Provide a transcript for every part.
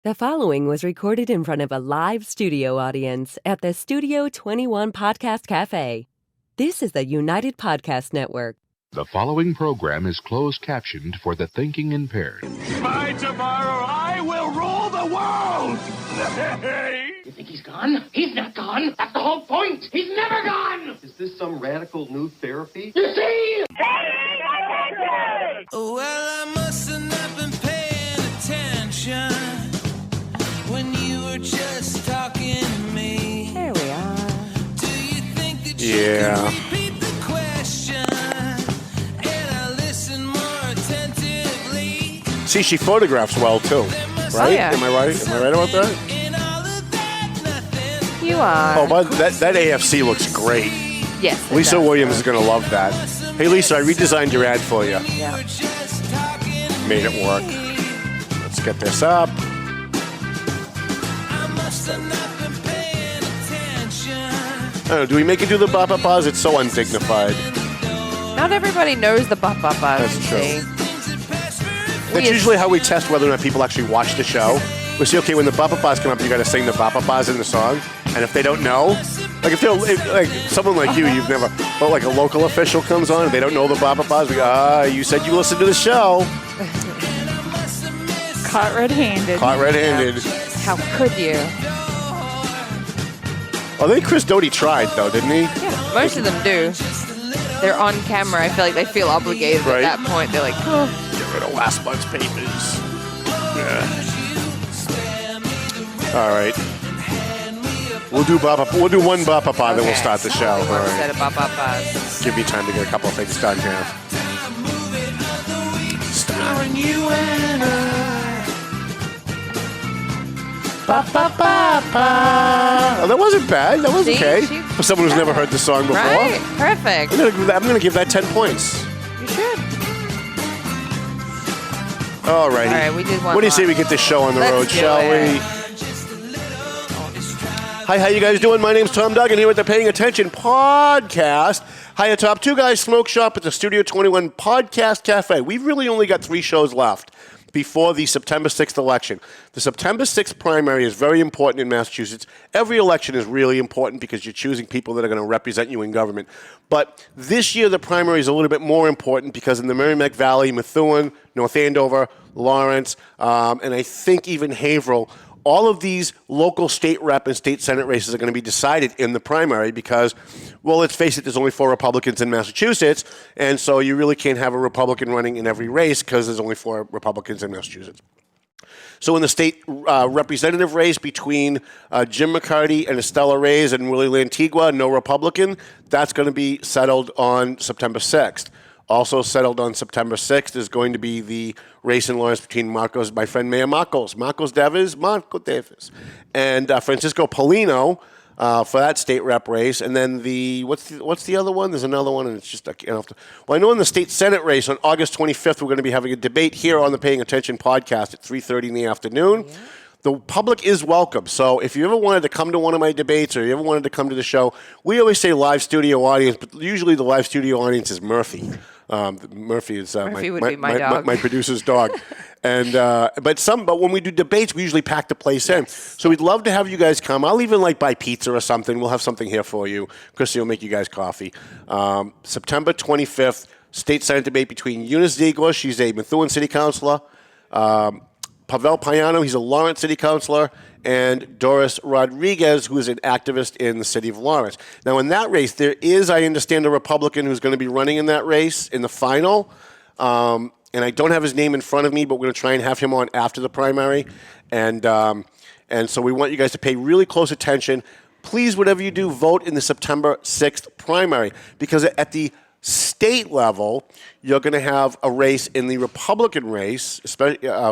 The following was recorded in front of a live studio audience at the Studio 21 Podcast Cafe. This is the United Podcast Network. The following program is closed captioned for the thinking impaired. By tomorrow, I will rule the world! You think he's gone? He's not gone. That's the whole point. He's never gone. Is this some radical new therapy? You see? Well, I must have not been paying attention when you were just talking to me. There we are. Do you think that you can repeat the question? And I listen more attentively. See, she photographs well too, right? Oh, yeah. Am I right? Am I right about that? In all of that, nothing. You are. Oh, but that AFC looks great. Yes. it Lisa does. Williams is going to love that. Hey, Lisa, I redesigned your ad for you. Yeah. Just talking to Made it work. Let's get this up. I must have not been paying attention. I don't know, do we make it do the bop-a-bas? It's so undignified. Not everybody knows the bop bop bop. That's true. Things that pass very That's usually how we test whether or not people actually watch the show. We say, okay, when the bop-a-bas come up, you got to sing the bop-a-bas in the song. And if they don't know, like if they're like someone like you've never, but like a local official comes on and they don't know the bop-a-bas, we go, you said you listened to the show. Caught red-handed. Caught red-handed. How could you? I think Chris Doty tried, though, didn't he? Yeah, most of them do. They're on camera. I feel like they feel obligated Right. at that point. They're like, oh. Get rid of last month's papers. Yeah. All right. We'll do one bop-a-pa, then we'll start the show. All One set right. of bop bop bops. Give me time to get a couple of things done here. Starring you and I. Ba-ba-ba-ba. Oh, that wasn't bad. That was See? okay. For someone who's never heard the song before. Right? Perfect. I'm gonna give that 10 points. You should. Alrighty. All right, we did one What do you say more. we get this show on the Let's road, do shall it. we? Hi, how you guys doing? My name's Tom Duggan here with the Paying Attention podcast. Hi, atop Two Guys Smoke Shop at the Studio 21 Podcast Cafe. We've really only got 3 shows left before the September 6th election. The September 6th primary is very important in Massachusetts. Every election is really important because you're choosing people that are going to represent you in government. But this year, the primary is a little bit more important because in the Merrimack Valley, Methuen, North Andover, Lawrence, and I think even Haverhill, all of these local state rep and state senate races are going to be decided in the primary because, well, let's face it, there's only 4 Republicans in Massachusetts, and so you really can't have a Republican running in every race because there's only 4 Republicans in Massachusetts. So in the state representative race between Jim McCarty and Estella Reyes and Willie Lantigua, no Republican, that's going to be settled on September 6th. Also settled on September 6th is going to be the race in Lawrence between my friend Mayor Marco Davis, and Francisco Polino for that state rep race. And then what's the other one? There's another one, and it's just I know in the state senate race on August 25th we're going to be having a debate here on the Paying Attention podcast at 3:30 in the afternoon. Yeah. The public is welcome. So if you ever wanted to come to one of my debates or you ever wanted to come to the show, we always say live studio audience, but usually the live studio audience is Murphy. Murphy is Murphy would be my dog. my producer's dog. And but when we do debates, we usually pack the place in. So we'd love to have you guys come. I'll even buy pizza or something. We'll have something here for you. Chrissy will make you guys coffee. September 25th, state senate debate between Eunice Ziegler. She's a Methuen city councilor. Pavel Payano, he's a Lawrence city councilor, and Doris Rodriguez, who is an activist in the city of Lawrence. Now, in that race, there is, I understand, a Republican who's going to be running in that race in the final. And I don't have his name in front of me, but we're going to try and have him on after the primary. And so we want you guys to pay really close attention. Please, whatever you do, vote in the September 6th primary, because at the state level, you're going to have a race in the Republican race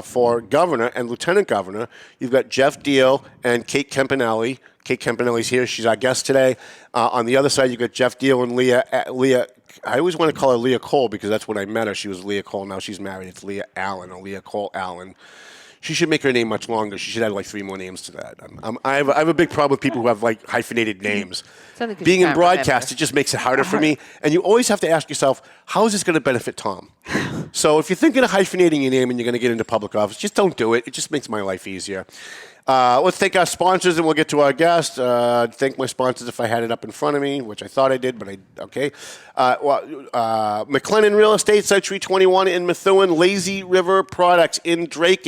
for governor and lieutenant governor. You've got Jeff Deal and Kate Campanale. Kate Campanale's here. She's our guest today. On the other side, you've got Jeff Deal and Leah. I always want to call her Leah Cole because that's when I met her. She was Leah Cole. Now she's married. It's Leah Allen or Leah Cole Allen. She should make her name much longer. She should add like 3 more names to that. I have a big problem with people who have like hyphenated names. Something Being you in can't broadcast, remember. it just makes it harder for me. And you always have to ask yourself, how is this going to benefit Tom? So if you're thinking of hyphenating your name and you're going to get into public office, just don't do it. It just makes my life easier. Let's thank our sponsors and we'll get to our guest. Thank my sponsors if I had it up in front of me, which I thought I did, but okay. McLennan Real Estate, Site Tree 21 in Methuen, Lazy River Products in Drake.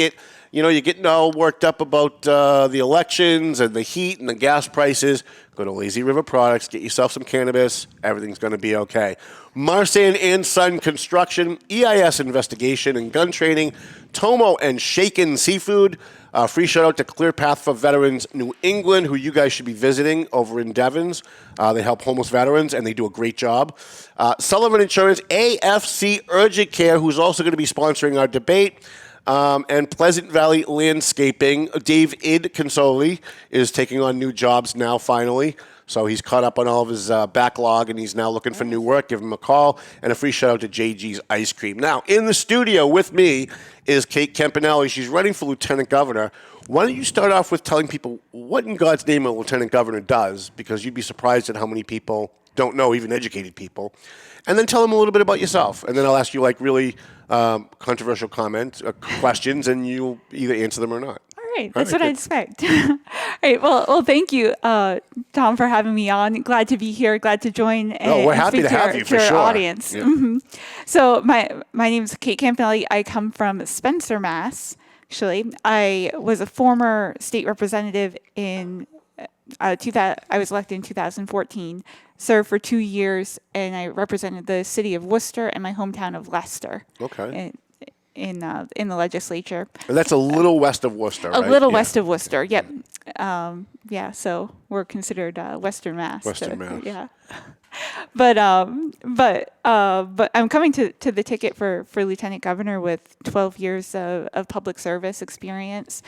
You know, you're getting all worked up about the elections and the heat and the gas prices. Go to Lazy River Products, get yourself some cannabis. Everything's going to be okay. Marsan and Son Construction, EIS Investigation and Gun Training, Tomo and Shaken Seafood. Free shout out to Clear Path for Veterans New England, who you guys should be visiting over in Devons. They help homeless veterans, and they do a great job. Sullivan Insurance, AFC Urgent Care, who's also going to be sponsoring our debate. And Pleasant Valley Landscaping, Dave Consoli is taking on new jobs now, finally. So he's caught up on all of his backlog, and he's now looking for new work. Give him a call. And a free shout-out to JG's Ice Cream. Now, in the studio with me is Kate Campanale. She's running for lieutenant governor. Why don't you start off with telling people what in God's name a lieutenant governor does, because you'd be surprised at how many people don't know, even educated people. And then tell them a little bit about yourself. And then I'll ask you, like, really controversial questions, and you'll either answer them or not. All right, that's what I expect. All right, well, thank you, Tom, for having me on. Glad to be here. Glad to join and, we're happy speak to have you, for our sure. audience. Yeah. Mm-hmm. So my name is Kate Campanale. I come from Spencer, Mass. Actually, I was a former state representative in 2000. I was elected in 2014. Served for 2 years, and I represented the city of Worcester and my hometown of Leicester. Okay. In the legislature. And that's a little west of Worcester, right? A little west of Worcester. Yep. So we're considered Western Mass. Western Mass. Yeah. But I'm coming to the ticket for lieutenant governor with 12 years of public service experience,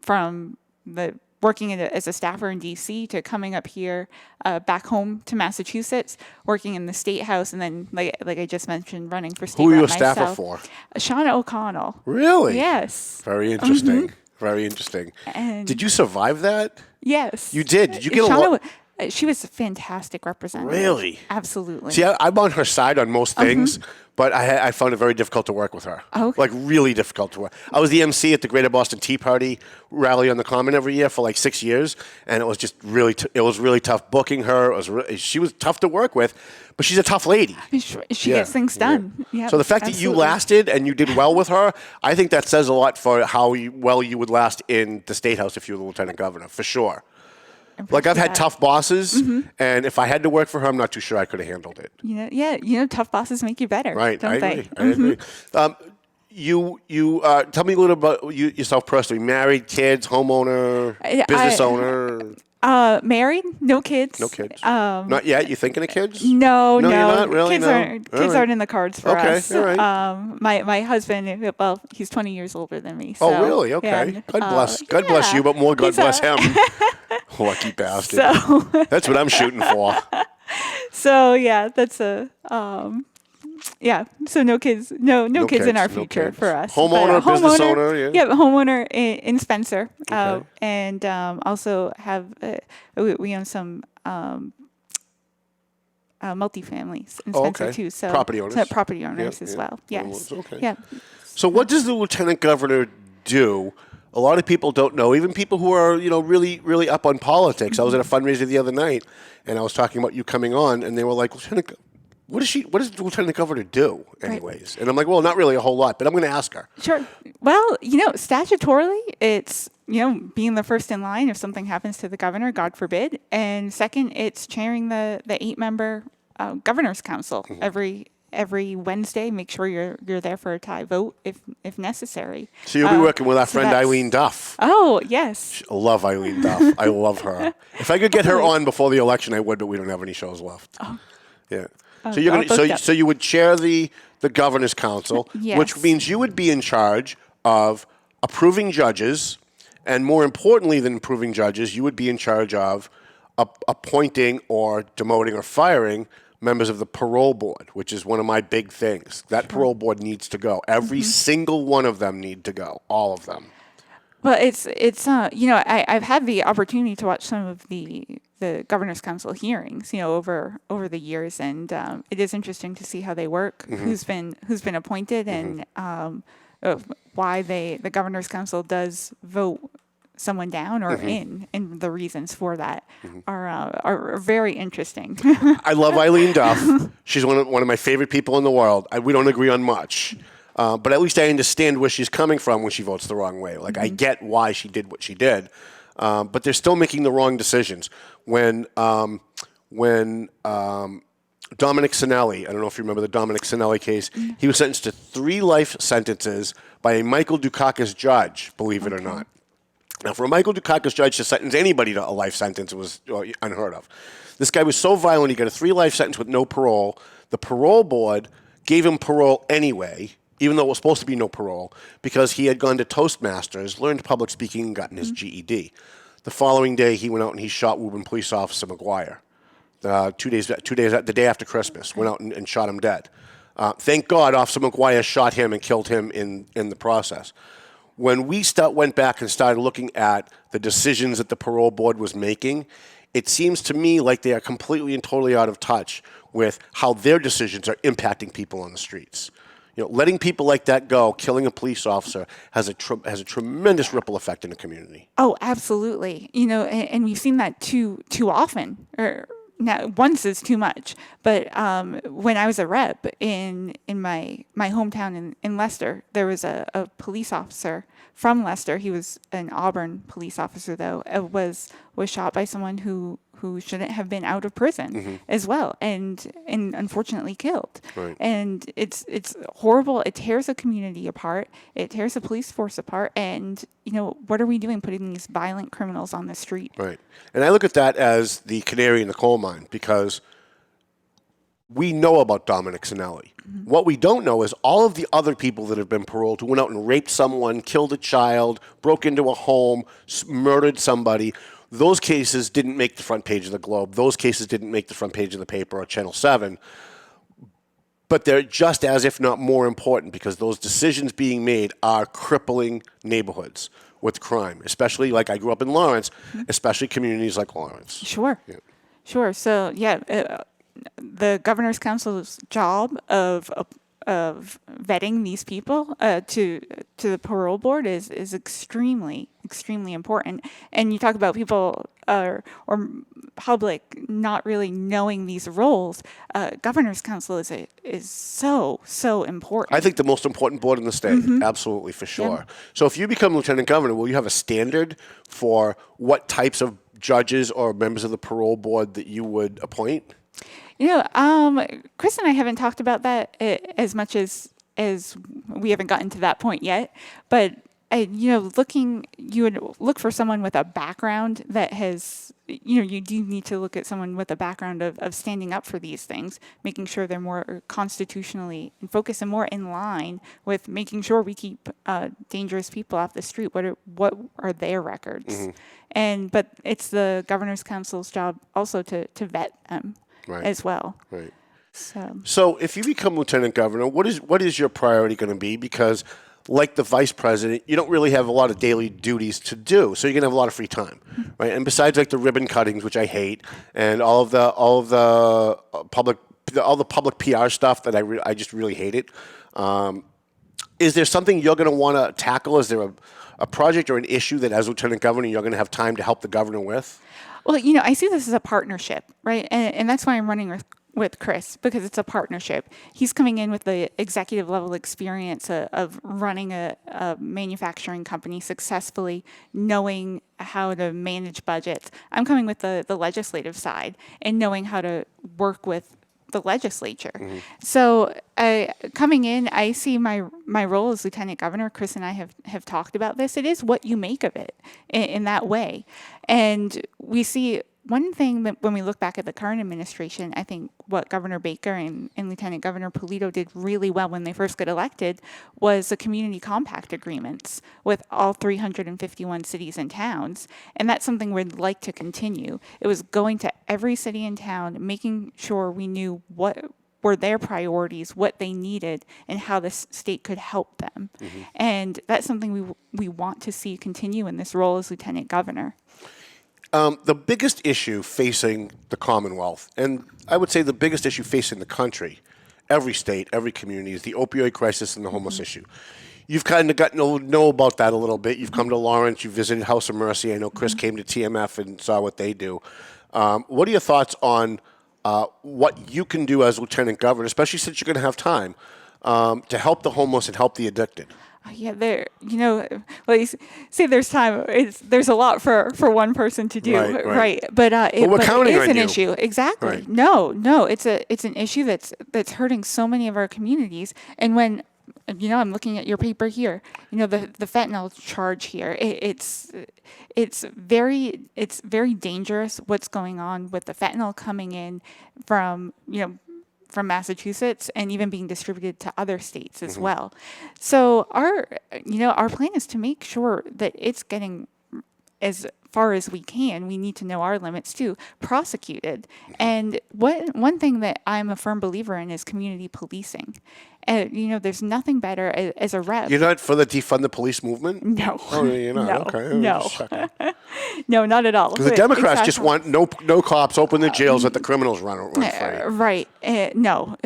from the working as a staffer in D.C. to coming up here back home to Massachusetts, working in the State House, and then, like I just mentioned, running for state Who were you a rep staffer myself. for? Shauna O'Connell. Really? Yes. Very interesting. Very interesting. And Did you survive that? Yes. You did. Did you get a Shauna, lot? She was a fantastic representative. Really? Absolutely. See, I'm on her side on most things, but I found it very difficult to work with her. Okay. Like, really difficult to work. I was the MC at the Greater Boston Tea Party rally on the Common every year for like 6 years, and it was just really tough booking her. She was tough to work with, but she's a tough lady. She gets things done. Yeah. So the fact that you lasted and you did well with her, I think that says a lot for how well you would last in the State House if you were the lieutenant governor, for sure. Like, I've had tough bosses, and if I had to work for her, I'm not too sure I could have handled it. Tough bosses make you better. Right, don't I they? agree. I agree. You tell me a little about yourself personally. Married, kids, homeowner, business owner. Married, no kids. No kids. Not yet. You thinking of kids? No, you're not really. Kids aren't in the cards for us. All right. My husband, well, he's 20 years older than me. So, Oh, really? Okay. yeah, God bless you, but more God bless him. Lucky bastard. So That's what I'm shooting for. So yeah, that's a So no kids, no kids in our future kids. for us. Homeowner, But business owner, yeah. Yeah, homeowner in Spencer, Okay. and also have we own some multifamilies in Spencer okay. too. So Property owners. property owners Yeah, as yeah. well. Yes. Okay. Yeah. So what does the lieutenant governor do? A lot of people don't know, even people who are, really, really up on politics. I was at a fundraiser the other night, and I was talking about you coming on, and they were like, what does the lieutenant governor do anyways? Right. And I'm like, well, not really a whole lot, but I'm going to ask her. Sure. Well, statutorily, it's, being the first in line if something happens to the governor, God forbid. And second, it's chairing the 8-member governor's council every Wednesday. Make sure you're there for a tie vote if necessary. So you'll be working with our friend Eileen Duff. Oh, yes. I love Eileen Duff. I love her. If I could get her on before the election, I would, but we don't have any shows left. Oh. Yeah. So you're gonna, so you would chair the governor's council, yes. which means you would be in charge of approving judges, and more importantly than approving judges, you would be in charge of appointing or demoting or firing members of the parole board, which is one of my big things. That parole board needs to go. Every single one of them need to go. All of them. Well, it's I've had the opportunity to watch some of the governor's council hearings, over the years, and it is interesting to see how they work, who's been appointed, and why the governor's council does vote someone down or in, and the reasons for that are very interesting. I love Eileen Duff. She's one of my favorite people in the world. We don't agree on much. But at least I understand where she's coming from when she votes the wrong way. Like, I get why she did what she did. But they're still making the wrong decisions. When Dominic Sinelli, I don't know if you remember the Dominic Sinelli case, he was sentenced to 3 life sentences by a Michael Dukakis judge, believe it or not. Now, for a Michael Dukakis judge to sentence anybody to a life sentence was unheard of. This guy was so violent, he got a 3-life sentence with no parole. The parole board gave him parole anyway, even though it was supposed to be no parole, because he had gone to Toastmasters, learned public speaking, and gotten his GED. The following day, he went out and he shot Woburn Police Officer McGuire. 2 days, the day after Christmas, went out and shot him dead. Thank God, Officer McGuire shot him and killed him in the process. When we went back and started looking at the decisions that the parole board was making, it seems to me like they are completely and totally out of touch with how their decisions are impacting people on the streets. Letting people like that go, killing a police officer, has a tremendous ripple effect in the community. Oh, absolutely. And we've seen that too often. Now, once is too much. But when I was a rep in my hometown in Leicester, there was a police officer from Leicester. He was an Auburn police officer, though, was shot by someone who shouldn't have been out of prison as well, and unfortunately killed. Right. And it's horrible. It tears a community apart. It tears a police force apart. And what are we doing, putting these violent criminals on the street? Right. And I look at that as the canary in the coal mine, because we know about Dominic Sinelli. What we don't know is all of the other people that have been paroled who went out and raped someone, killed a child, broke into a home, murdered somebody. Those cases didn't make the front page of the Globe. Those cases didn't make the front page of the paper or Channel 7. But they're just as, if not more important, because those decisions being made are crippling neighborhoods with crime, especially, like I grew up in Lawrence, especially communities like Lawrence. Sure. Yeah. Sure. So, the governor's council's job of vetting these people to the parole board is extremely important. And you talk about people or public not really knowing these roles. Governor's council is so important. I think the most important board in the state, absolutely, for sure. Yeah. So if you become lieutenant governor, will you have a standard for what types of judges or members of the parole board that you would appoint? Chris and I haven't talked about that as much as we haven't gotten to that point yet. But you would look for someone with a background that has, you do need to look at someone with a background of standing up for these things, making sure they're more constitutionally and focused and more in line with making sure we keep dangerous people off the street. What are their records? But it's the governor's council's job also to vet them. Right. As well. Right. So if you become lieutenant governor, what is your priority going to be? Because like the vice president, you don't really have a lot of daily duties to do, so you're going to have a lot of free time, right? And besides like the ribbon cuttings, which I hate, and all of the public PR stuff that I just really hate it. Is there something you're going to want to tackle? Is there a project or an issue that as lieutenant governor you're going to have time to help the governor with? Well, I see this as a partnership, right? And that's why I'm running with Chris, because it's a partnership. He's coming in with the executive level experience of running a manufacturing company successfully, knowing how to manage budgets. I'm coming with the legislative side and knowing how to work with the legislature. So coming in, I see my role as lieutenant governor. Chris and I have talked about this. It is what you make of it in that way. And we see one thing that when we look back at the current administration, I think what Governor Baker and Lieutenant Governor Polito did really well when they first got elected was the community compact agreements with all 351 cities and towns. And that's something we'd like to continue. It was going to every city and town, making sure we knew what were their priorities, what they needed, and how the state could help them. And that's something we want to see continue in this role as Lieutenant Governor. The biggest issue facing the Commonwealth, and I would say the biggest issue facing the country, every state, every community, is the opioid crisis and the homeless issue. You've kind of gotten to know about that a little bit. You've come to Lawrence. You visited House of Mercy. I know Chris came to TMF and saw what they do. What are your thoughts on what you can do as Lieutenant Governor, especially since you're going to have time, to help the homeless and help the addicted? Yeah, well, you say there's time. There's a lot for one person to do, right? But we're counting it is on an you. issue, exactly. Right. No, it's an issue that's hurting so many of our communities. And when I'm looking at your paper here, the fentanyl charge here, it's very dangerous what's going on with the fentanyl coming in from Massachusetts and even being distributed to other states as well. So our plan is to make sure that it's getting as far as we can. We need to know our limits too, prosecuted. And one thing that I'm a firm believer in is community policing. There's nothing better as a rep. You're not for the defund the police movement? No. Oh, you're not? Okay. No. No, not at all. Because the Democrats just want no cops, open the jails, let the criminals run free. Right. No.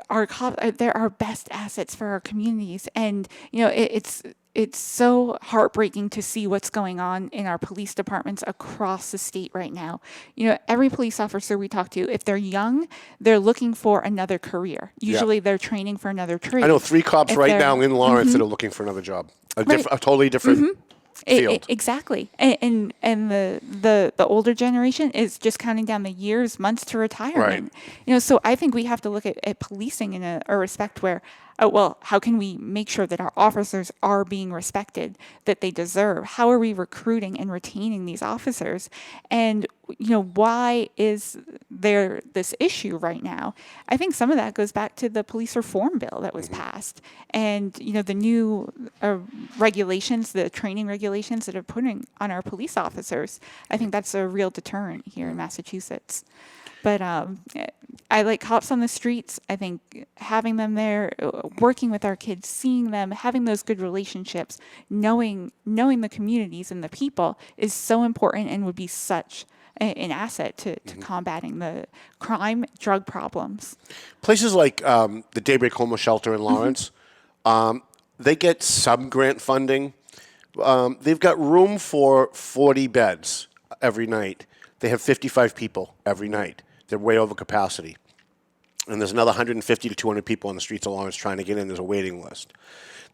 Our cops, they're our best assets for our communities. And, it's so heartbreaking to see what's going on in our police departments across the state right now. Every police officer we talk to, if they're young, they're looking for another career. Usually they're training for another trade. I know 3 cops right now in Lawrence that are looking for another job. A totally different field. Exactly. And the older generation is just counting down the years, months to retirement. Right. So I think we have to look at policing in a respect where, how can we make sure that our officers are being respected, that they deserve? How are we recruiting and retaining these officers? And, why is there this issue right now? I think some of that goes back to the police reform bill that was passed and, the new regulations, the training regulations that are putting on our police officers. I think that's a real deterrent here in Massachusetts. But I like cops on the streets. I think having them there, working with our kids, seeing them, having those good relationships, knowing the communities and the people is so important and would be such an asset to combating the crime, drug problems. Places like the Daybreak Homeless Shelter in Lawrence, they get some grant funding. They've got room for 40 beds every night. They have 55 people every night. They're way over capacity. And there's another 150 to 200 people on the streets of Lawrence trying to get in. There's a waiting list.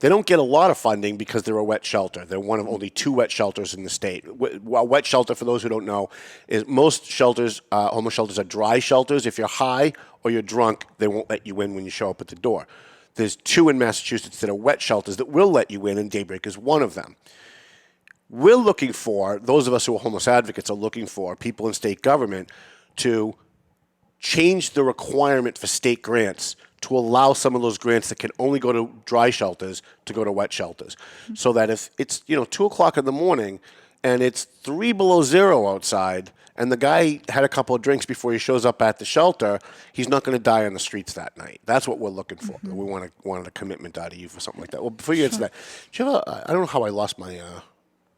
They don't get a lot of funding because they're a wet shelter. They're one of only 2 wet shelters in the state. A wet shelter, for those who don't know, is most shelters, homeless shelters, are dry shelters. If you're high or you're drunk, they won't let you in when you show up at the door. There's 2 in Massachusetts that are wet shelters that will let you in, and Daybreak is one of them. We're looking for, those of us who are homeless advocates are looking for people in state government to change the requirement for state grants to allow some of those grants that can only go to dry shelters to go to wet shelters. So that if it's 2 o'clock in the morning and it's 3 below zero outside and the guy had a couple of drinks before he shows up at the shelter, he's not going to die on the streets that night. That's what we're looking for. We wanted a commitment out of you for something like that. Well, before you answer that, do you have I don't know how I lost my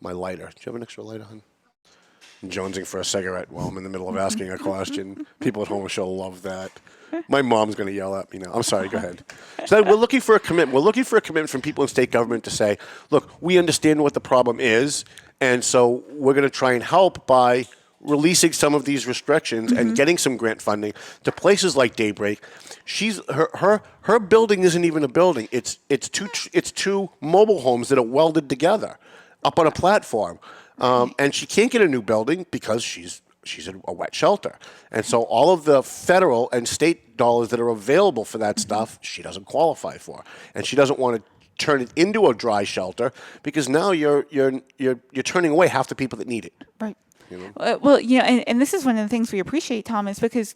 my lighter. Do you have an extra lighter, hon? I'm jonesing for a cigarette while I'm in the middle of asking a question. People at home will love that. My mom's going to yell at me now. I'm sorry, go ahead. So we're looking for a commitment. We're looking for a commitment from people in state government to say, look, we understand what the problem is, and so we're going to try and help by releasing some of these restrictions and getting some grant funding to places like Daybreak. Her building isn't even a building. It's 2 mobile homes that are welded together up on a platform. And she can't get a new building because she's a wet shelter. And so all of the federal and state dollars that are available for that stuff, she doesn't qualify for. And she doesn't want to turn it into a dry shelter because now you're turning away half the people that need it. Right. You know? Well, and this is one of the things we appreciate, Tom, is because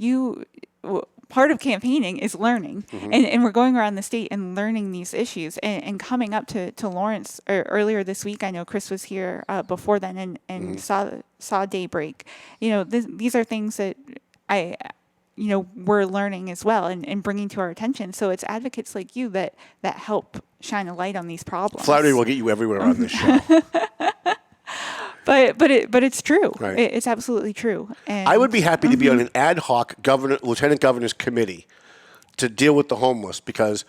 part of campaigning is learning, and we're going around the state and learning these issues and coming up to Lawrence earlier this week. I know Chris was here before then and saw Daybreak. These are things that we're learning as well and bringing to our attention. So it's advocates like you that help shine a light on these problems. Flattery will get you everywhere on this show. But it's true. Right. It's absolutely true. And I would be happy to be on an ad hoc lieutenant governor's committee to deal with the homeless, because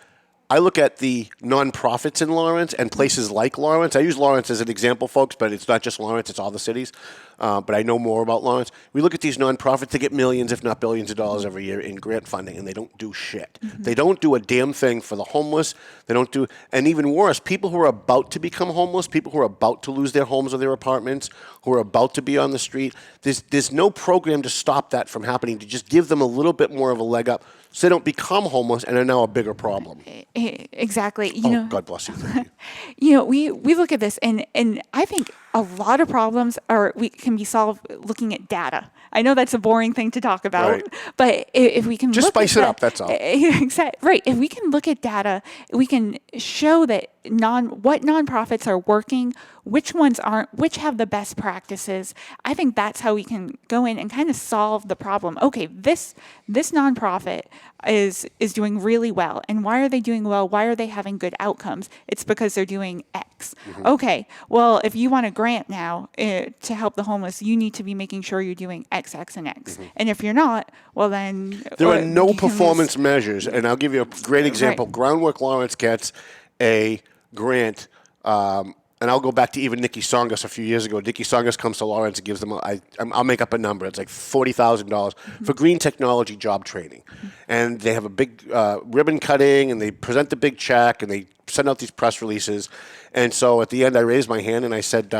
I look at the nonprofits in Lawrence and places like Lawrence. I use Lawrence as an example, folks, but it's not just Lawrence, it's all the cities. But I know more about Lawrence. We look at these nonprofits, they get millions, if not billions of dollars every year in grant funding, and they don't do shit. They don't do a damn thing for the homeless. They don't do, and even worse, people who are about to become homeless, people who are about to lose their homes or their apartments, who are about to be on the street. There's no program to stop that from happening, to just give them a little bit more of a leg up so they don't become homeless and are now a bigger problem. Exactly. God bless you. Thank you. We look at this, and I think a lot of problems can be solved looking at data. I know that's a boring thing to talk about, Right. but if we can Just look spice at it up, that's all. Exactly. Right. If we can look at data, we can show that what nonprofits are working, which ones aren't, which have the best practices. I think that's how we can go in and kind of solve the problem. Okay, this nonprofit is doing really well. And why are they doing well? Why are they having good outcomes? It's because they're doing X. Okay, well, if you want a grant now to help the homeless, you need to be making sure you're doing X, X, and X. And if you're not, well then... There are no you can performance measures, and I'll give you a great example. Right. Groundwork Lawrence gets a grant, and I'll go back to even Nikki Songas a few years ago. Nikki Songas comes to Lawrence and gives them, I'll make up a number, it's like $40,000 for green technology job training. And they have a big ribbon cutting, and they present the big check, and they send out these press releases. And so at the end, I raised my hand and I said,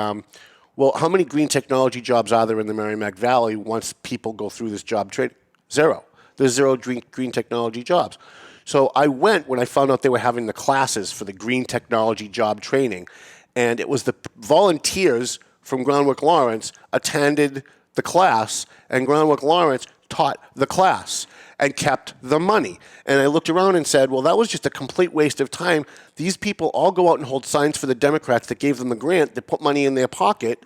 well, how many green technology jobs are there in the Merrimack Valley once people go through this job training? Zero. There's zero green technology jobs. So I went when I found out they were having the classes for the green technology job training, and it was the volunteers from Groundwork Lawrence attended the class, and Groundwork Lawrence taught the class and kept the money. And I looked around and said, well, that was just a complete waste of time. These people all go out and hold signs for the Democrats that gave them the grant. They put money in their pocket.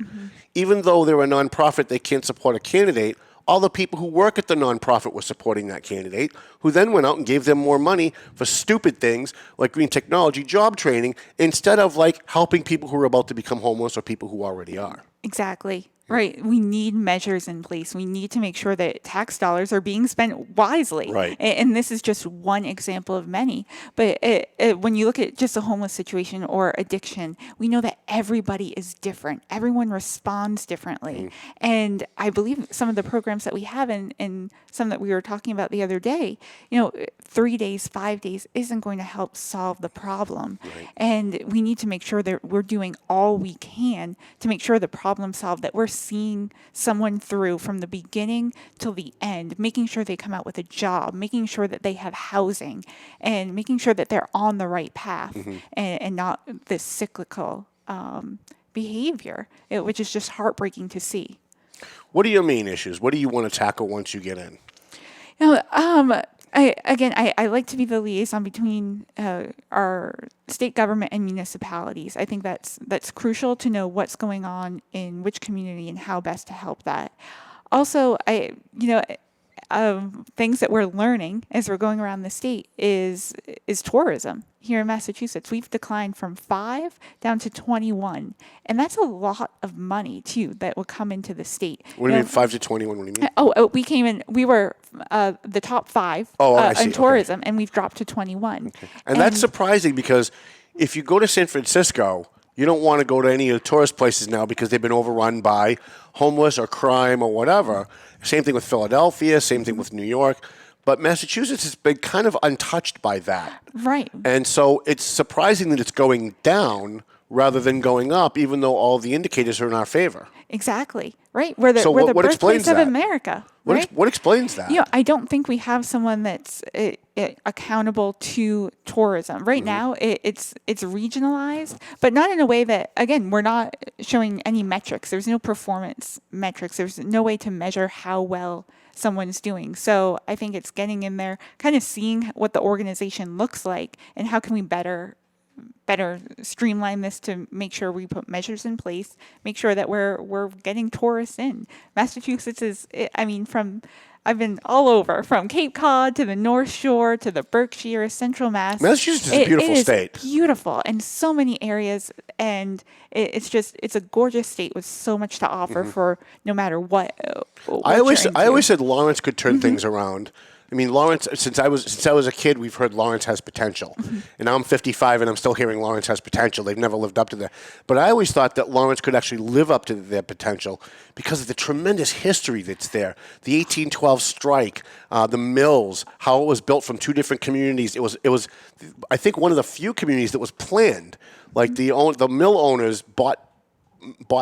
Even though they're a nonprofit, they can't support a candidate. All the people who work at the nonprofit were supporting that candidate, who then went out and gave them more money for stupid things like green technology job training, instead of like helping people who are about to become homeless or people who already are. Exactly. Right. We need measures in place. We need to make sure that tax dollars are being spent wisely. Right. And this is just one example of many. But when you look at just a homeless situation or addiction, we know that everybody is different. Everyone responds differently. And I believe some of the programs that we have and some that we were talking about the other day, 3 days, 5 days isn't going to help solve the problem. Right. And we need to make sure that we're doing all we can to make sure the problem solved, that we're seeing someone through from the beginning till the end, making sure they come out with a job, making sure that they have housing, and making sure that they're on the right path and not this cyclical behavior, which is just heartbreaking to see. What are your main issues? What do you want to tackle once you get in? I like to be the liaison between our state government and municipalities. I think that's crucial to know what's going on in which community and how best to help that. Also, things that we're learning as we're going around the state is tourism. Here in Massachusetts, we've declined from 5 down to 21, and that's a lot of money too that will come into the state. What do you mean 5 to 21? What do you mean? We came in. We were the top 5 I see. in tourism, and we've dropped to 21. Okay. And that's surprising, because if you go to San Francisco, you don't want to go to any of the tourist places now because they've been overrun by homeless or crime or whatever. Same thing with Philadelphia, same thing with New York. But Massachusetts has been kind of untouched by that. Right. And so it's surprising that it's going down rather than going up, even though all the indicators are in our favor. exactly. Right. We're the, So we're what the explains birthplace of that? America. What, Right. what explains that? I don't think we have someone that's accountable to tourism right now. It's regionalized, but not in a way that, again, we're not showing any metrics. There's no performance metrics. There's no way to measure how well someone's doing. So I think it's getting in there, kind of seeing what the organization looks like and how can we better streamline this to make sure we put measures in place, make sure that we're getting tourists in. Massachusetts is, I've been all over, from Cape Cod to the North Shore to the Berkshire, Central Mass. Massachusetts is a beautiful state. It's beautiful in so many areas, and it's a gorgeous state with so much to offer for no matter what. I always said Lawrence could turn things around. I mean, Lawrence, since I was a kid, we've heard Lawrence has potential. And now I'm 55 and I'm still hearing Lawrence has potential. They've never lived up to that. But I always thought that Lawrence could actually live up to their potential because of the tremendous history that's there. The 1812 strike, the mills, how it was built from two different communities. It was I think one of the few communities that was planned. Like the mill owners bought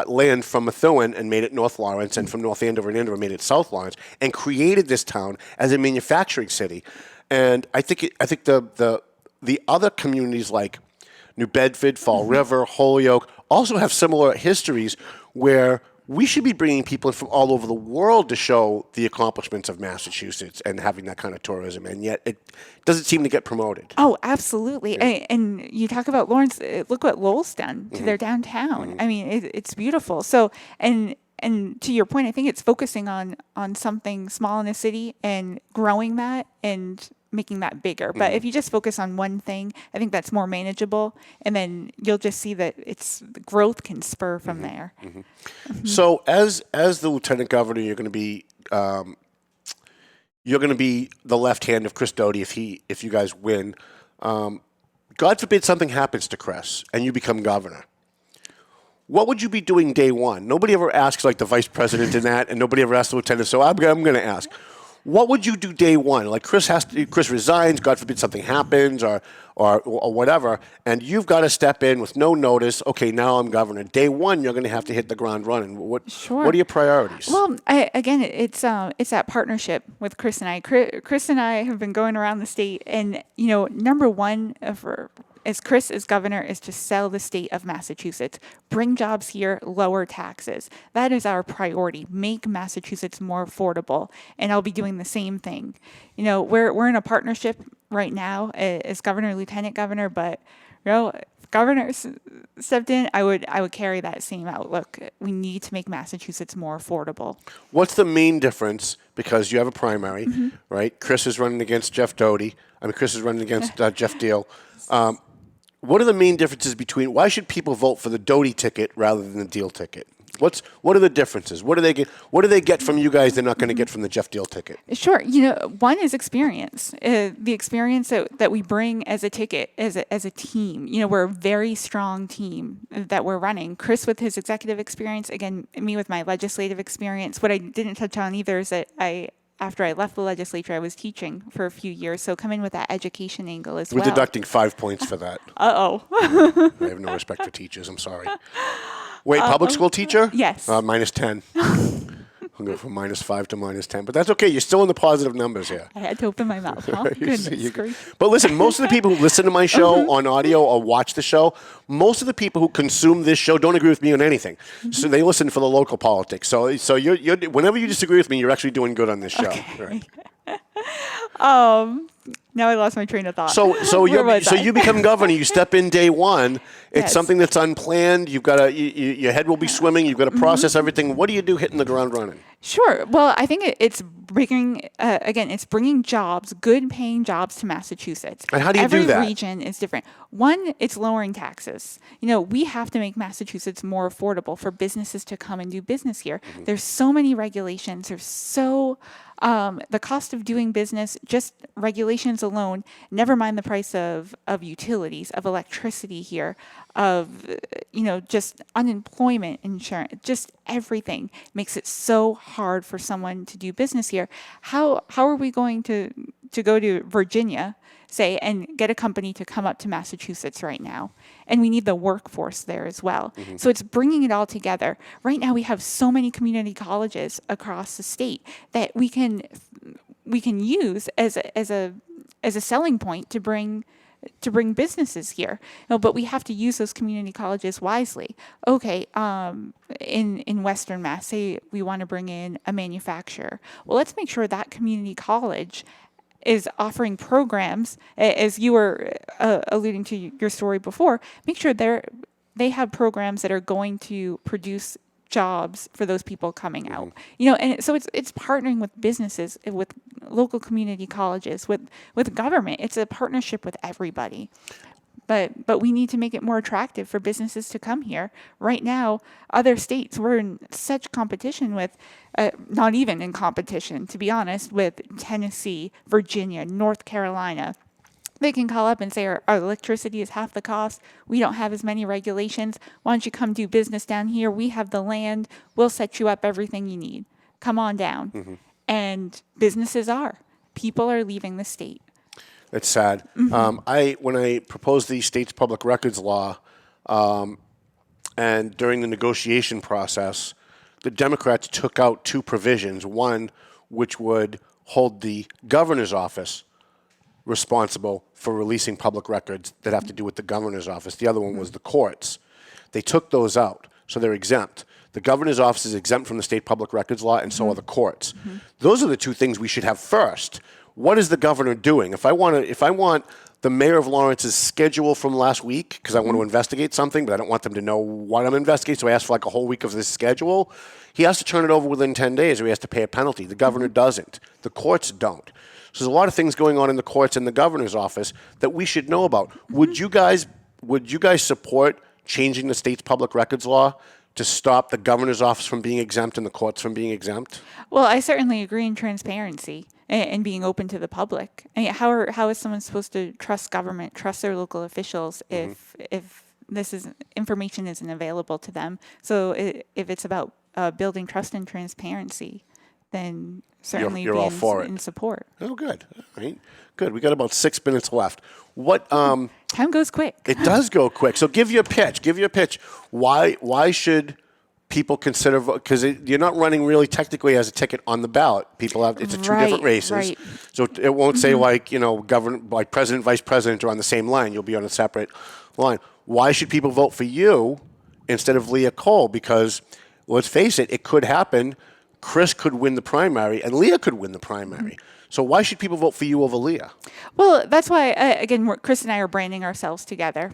land from Methuen and made it North Lawrence, and from North Andover and Andover made it South Lawrence, and created this town as a manufacturing city. And I think the other communities like New Bedford, Fall River, Holyoke also have similar histories where we should be bringing people from all over the world to show the accomplishments of Massachusetts and having that kind of tourism, and yet it doesn't seem to get promoted. Oh, absolutely. Yeah. And you talk about Lawrence, look what Lowell's done to their downtown. I mean, it's beautiful. So, and to your point, I think it's focusing on something small in a city and growing that and making that bigger. But if you just focus on one thing, I think that's more manageable, and then you'll just see that the growth can spur from there. So as the lieutenant governor, you're going to be the left hand of Chris Doty if you guys win. God forbid something happens to Chris and you become governor. What would you be doing day one? Nobody ever asks like the vice president in that, and nobody ever asks the lieutenant. So I'm going to ask. What would you do day one? Like Chris resigns, God forbid something happens or whatever, and you've got to step in with no notice. Okay, now I'm governor. Day one, you're going to have to hit the ground running. What are your priorities? Well, it's that partnership with Chris and I. Chris and I have been going around the state, and number one as Chris is governor is to sell the state of Massachusetts, bring jobs here, lower taxes. That is our priority. Make Massachusetts more affordable, and I'll be doing the same thing. We're in a partnership right now as governor, lieutenant governor, but if governor stepped in, I would carry that same outlook. We need to make Massachusetts more affordable. What's the main difference? Because you have a primary, right? Chris is running against Jeff Doty. Chris is running against Jeff Deal. What are the main differences between? Why should people vote for the Doty ticket rather than the Deal ticket? What are the differences? What do they get? What do they get from you guys? They're not going to get from the Jeff Deal ticket. Sure, one is experience. The experience that we bring as a ticket, as a team. We're a very strong team that we're running. Chris with his executive experience, again, me with my legislative experience. What I didn't touch on either is that after I left the legislature, I was teaching for a few years, so come in with that education angle as well. We're deducting 5 points for that. Uh-oh. I have no respect for teachers. I'm sorry. Wait, public school teacher? Yes. Minus 10. I'll go from -5 to -10, but that's okay. You're still in the positive numbers here. I had to open my mouth. Huh? Goodness grief. But listen, most of the people who listen to my show on audio or watch the show, most of the people who consume this show don't agree with me on anything. So they listen for the local politics. So you're whenever you disagree with me, you're actually doing good on this show. Okay. Right. Now I lost my train of thought. So you become governor. You step in day one. It's Yes. something that's unplanned. You've got your head will be swimming. You've got to process everything. What do you do hitting the ground running? Sure. Well, I think it's bringing jobs, good paying jobs to Massachusetts. And how do you do that? Every region is different. One, it's lowering taxes. We have to make Massachusetts more affordable for businesses to come and do business here. There's so many regulations. The cost of doing business, just regulations alone, never mind the price of utilities, of electricity here. of, just unemployment insurance, just everything makes it so hard for someone to do business here. How are we going to go to Virginia, say, and get a company to come up to Massachusetts right now? And we need the workforce there as well. So it's bringing it all together. Right now we have so many community colleges across the state that we can use as a selling point to bring businesses here. But we have to use those community colleges wisely. Okay, in Western Mass, say we want to bring in a manufacturer. Well, let's make sure that community college is offering programs, as you were alluding to your story before. Make sure they have programs that are going to produce jobs for those people coming out. And so it's partnering with businesses, with local community colleges, with government. It's a partnership with everybody. But we need to make it more attractive for businesses to come here. Right now, other states, we're in such competition with, not even in competition, to be honest, with Tennessee, Virginia, North Carolina. They can call up and say, our electricity is half the cost. We don't have as many regulations. Why don't you come do business down here? We have the land. We'll set you up everything you need. Come on down. And businesses people are leaving the state. It's sad. When I proposed the state's public records law, and during the negotiation process, the Democrats took out two provisions. One, which would hold the governor's office responsible for releasing public records that have to do with the governor's office. The other one was the courts. They took those out, so they're exempt. The governor's office is exempt from the state public records law, and so are the courts. Those are the two things we should have first. What is the governor doing? If I want the mayor of Lawrence's schedule from last week, because I want to investigate something, but I don't want them to know what I'm investigating, so I ask for like a whole week of this schedule, he has to turn it over within 10 days or he has to pay a penalty. The governor doesn't. The courts don't. So there's a lot of things going on in the courts and the governor's office that we should know about. Would you guys support changing the state's public records law to stop the governor's office from being exempt and the courts from being exempt? Well, I certainly agree in transparency and being open to the public. I mean, how is someone supposed to trust government, trust their local officials if information isn't available to them? So if it's about building trust and transparency, then certainly you're be all for it. in support. Oh, good. All right. Good. We got about 6 minutes left. What? Time goes quick. It does go quick. So give your pitch. Why should people consider, because you're not running really technically as a ticket on the ballot. People have, it's two different races. Right. So it won't say like president, vice president are on the same line. You'll be on a separate line. Why should people vote for you instead of Leah Cole? Because let's face it, it could happen. Chris could win the primary and Leah could win the primary. So why should people vote for you over Leah? Well, that's why, again, Chris and I are branding ourselves together,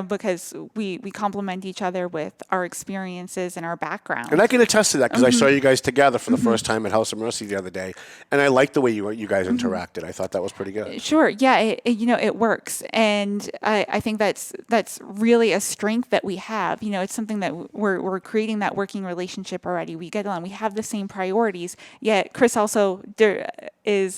because we complement each other with our experiences and our background. And I can attest to that because I saw you guys together for the first time at House of Mercy the other day. And I liked the way you guys interacted. I thought that was pretty good. Sure. Yeah. It works. And I think that's really a strength that we have. It's something that we're creating that working relationship already. We get along. We have the same priorities. Yet Chris also is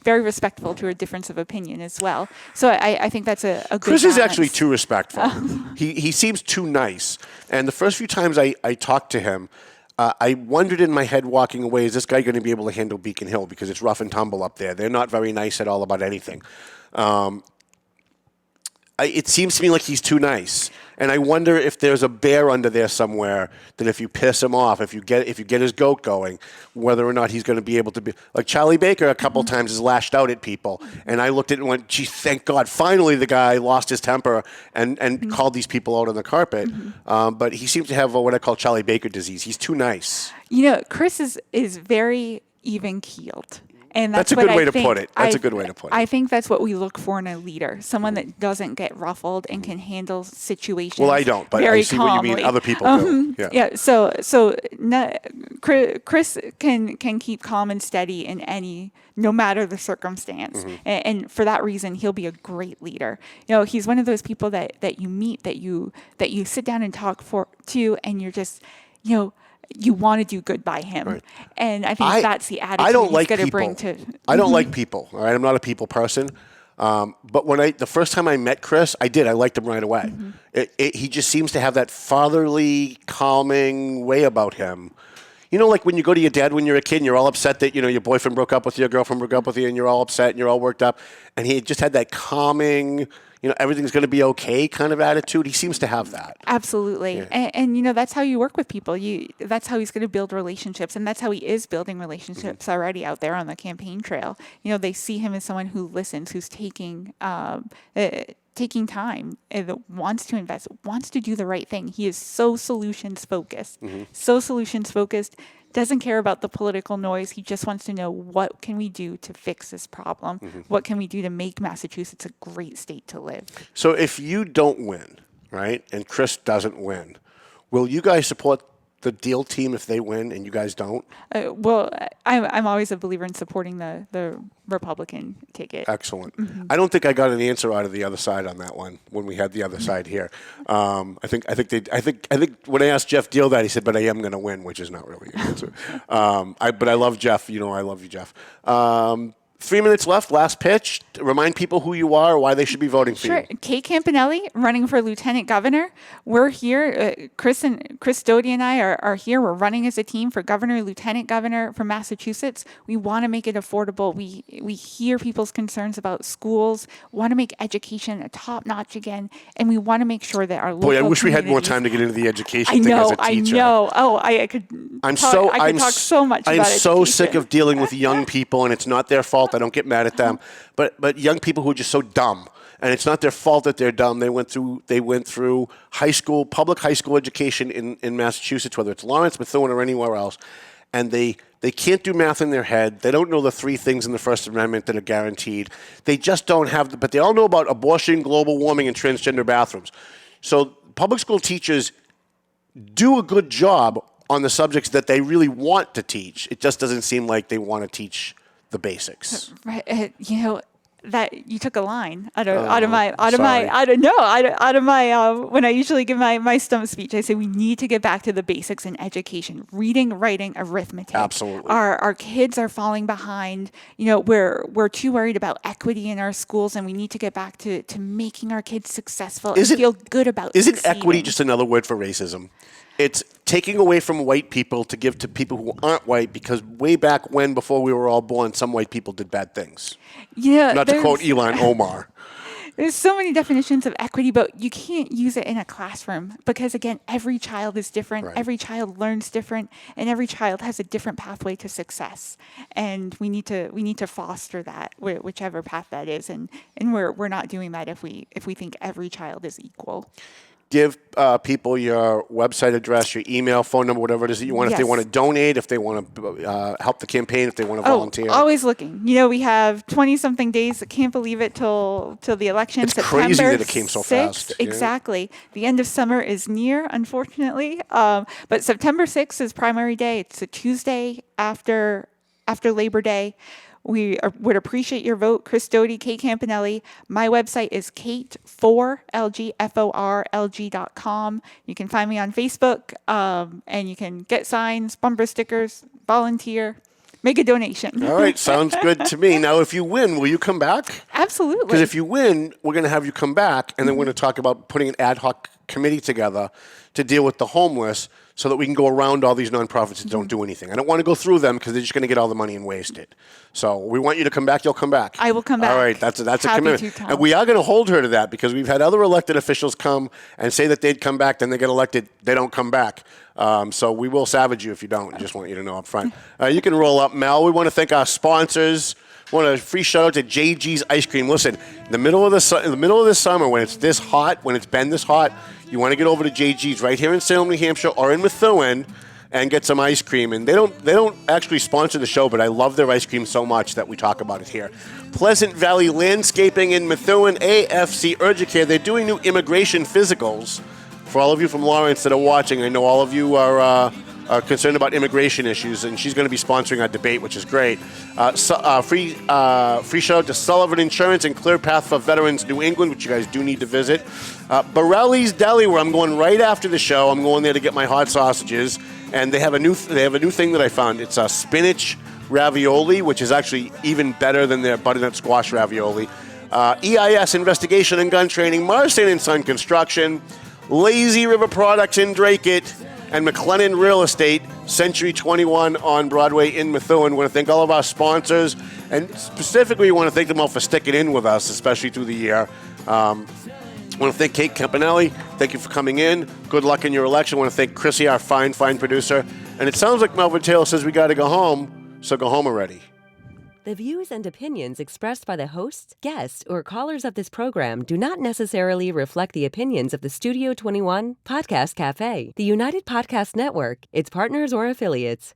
very respectful to a difference of opinion as well. So I think that's a good Chris balance. is actually too respectful. He seems too nice. And the first few times I talked to him, I wondered in my head walking away, is this guy going to be able to handle Beacon Hill? Because it's rough and tumble up there. They're not very nice at all about anything. It seems to me like he's too nice. And I wonder if there's a bear under there somewhere that if you piss him off, if you get his goat going, whether or not he's going to be able to be like Charlie Baker a couple times has lashed out at people. And I looked at it and went, gee, thank God, finally the guy lost his temper and called these people out on the carpet. But he seems to have what I call Charlie Baker disease. He's too nice. Chris is very even-keeled. And that's a good way to put it. That's a good way to put it. I think that's what we look for in a leader, someone that doesn't get ruffled and can handle situations. Well, I don't, but very I see calmly. what you mean. Other people do. Yeah. So Chris can keep calm and steady in no matter the circumstance, and for that reason, he'll be a great leader. He's one of those people that you meet, that you sit down and talk to, and you're just, you want to do good by him. Right. And I think that's the attitude he's going to bring to... I don't like people. All right, I'm not a people person. But the first time I met Chris, I liked him right away. He just seems to have that fatherly, calming way about him. You know, like when you go to your dad when you're a kid and you're all upset that, your boyfriend broke up with you, your girlfriend broke up with you, and you're all upset and you're all worked up. And he just had that calming, everything's going to be okay kind of attitude. He seems to have that. Absolutely. Yeah. And that's how you work with people. That's how he's going to build relationships. And that's how he is building relationships already out there on the campaign trail. They see him as someone who listens, who's taking time, wants to invest, wants to do the right thing. He is so solutions focused, doesn't care about the political noise. He just wants to know, what can we do to fix this problem? What can we do to make Massachusetts a great state to live? So if you don't win, right, and Chris doesn't win, will you guys support the deal team if they win and you guys don't? Well, I'm always a believer in supporting the Republican ticket. Excellent. I don't think I got an answer out of the other side on that one when we had the other side here. I think when I asked Jeff Deal that, he said, "But I am going to win," which is not really an answer. But I love Jeff. I love you, Jeff. 3 minutes left. Last pitch. Remind people who you are, why they should be voting for you. Kate Campanale, running for lieutenant governor. We're here. Chris Doty and I are here. We're running as a team for governor, lieutenant governor for Massachusetts. We want to make it affordable. We hear people's concerns about schools. Want to make education a top notch again, and we want to make sure that our local. Boy, I wish we had more time to get into the education thing as a teacher. I know. Oh, I could. I could talk so much about it. I'm so sick of dealing with young people, and it's not their fault. I don't get mad at them, but young people who are just so dumb, and it's not their fault that they're dumb. They went through public high school education in Massachusetts, whether it's Lawrence, Methuen, or anywhere else, and they can't do math in their head. They don't know the 3 things in the First Amendment that are guaranteed. They just don't have but they all know about abortion, global warming, and transgender bathrooms. So public school teachers do a good job on the subjects that they really want to teach. It just doesn't seem like they want to teach the basics. Right. That you took a line out of my when I usually give my stump speech, I say we need to get back to the basics in education: reading, writing, arithmetic. Absolutely. Our kids are falling behind. We're too worried about equity in our schools, and we need to get back to making our kids successful and feel good about. Isn't equity just another word for racism? It's taking away from white people to give to people who aren't white, because way back when, before we were all born, some white people did bad things. Yeah, not to quote Elon Omar. There's so many definitions of equity, but you can't use it in a classroom because, again, every child is different. Right. Every child learns different, and every child has a different pathway to success. And we need to foster that, whichever path that is. And we're not doing that if we think every child is equal. Give people your website address, your email, phone number, whatever it is that you want. Yes. If they want to donate, if they want to help the campaign, if they want to volunteer. Always looking. We have 20-something days. I can't believe it till the election. It's September crazy that it came so 6th. fast. Exactly. Yeah. The end of summer is near, unfortunately. But September 6th is primary day. It's a Tuesday after Labor Day. We would appreciate your vote. Chris Doty, Kate Campanale. My website is kate4lg.com. You can find me on Facebook, and you can get signs, bumper stickers, volunteer, make a donation. All right, sounds good to me. Now, if you win, will you come back? Absolutely. Because if you win, we're going to have you come back, and then we're going to talk about putting an ad hoc committee together to deal with the homeless, so that we can go around all these nonprofits that don't do anything. I don't want to go through them because they're just going to get all the money and waste it. So we want you to come back. You'll come back. I will come back. All right, that's a commitment. And we are going to hold her to that, because we've had other elected officials come and say that they'd come back, then they get elected, they don't come back. So we will savage you if you don't. I just want you to know up front. You can roll up, Mel. We want to thank our sponsors. Want a free shout out to JG's Ice Cream. Listen, in the middle of the summer, when it's this hot, when it's been this hot, you want to get over to JG's right here in Salem, New Hampshire, or in Methuen, and get some ice cream. And they don't actually sponsor the show, but I love their ice cream so much that we talk about it here. Pleasant Valley Landscaping in Methuen, AFC Urgicare. They're doing new immigration physicals. For all of you from Lawrence that are watching, I know all of you are concerned about immigration issues, and she's going to be sponsoring our debate, which is great. Free shout out to Sullivan Insurance and Clear Path for Veterans New England, which you guys do need to visit. Borelli's Deli, where I'm going right after the show. I'm going there to get my hot sausages, and they have a new thing that I found. It's a spinach ravioli, which is actually even better than their butternut squash ravioli. EIS Investigation and Gun Training, Marston & Son Construction, Lazy River Products in Dracut, and McLennan Real Estate, Century 21 on Broadway in Methuen. We want to thank all of our sponsors, and specifically we want to thank them all for sticking in with us, especially through the year. I want to thank Kate Campanale. Thank you for coming in. Good luck in your election. I want to thank Chrissy, our fine producer. And it sounds like Melvin Taylor says we got to go home, so go home already. The views and opinions expressed by the hosts, guests, or callers of this program do not necessarily reflect the opinions of the Studio 21 Podcast Cafe, the United Podcast Network, its partners, or affiliates.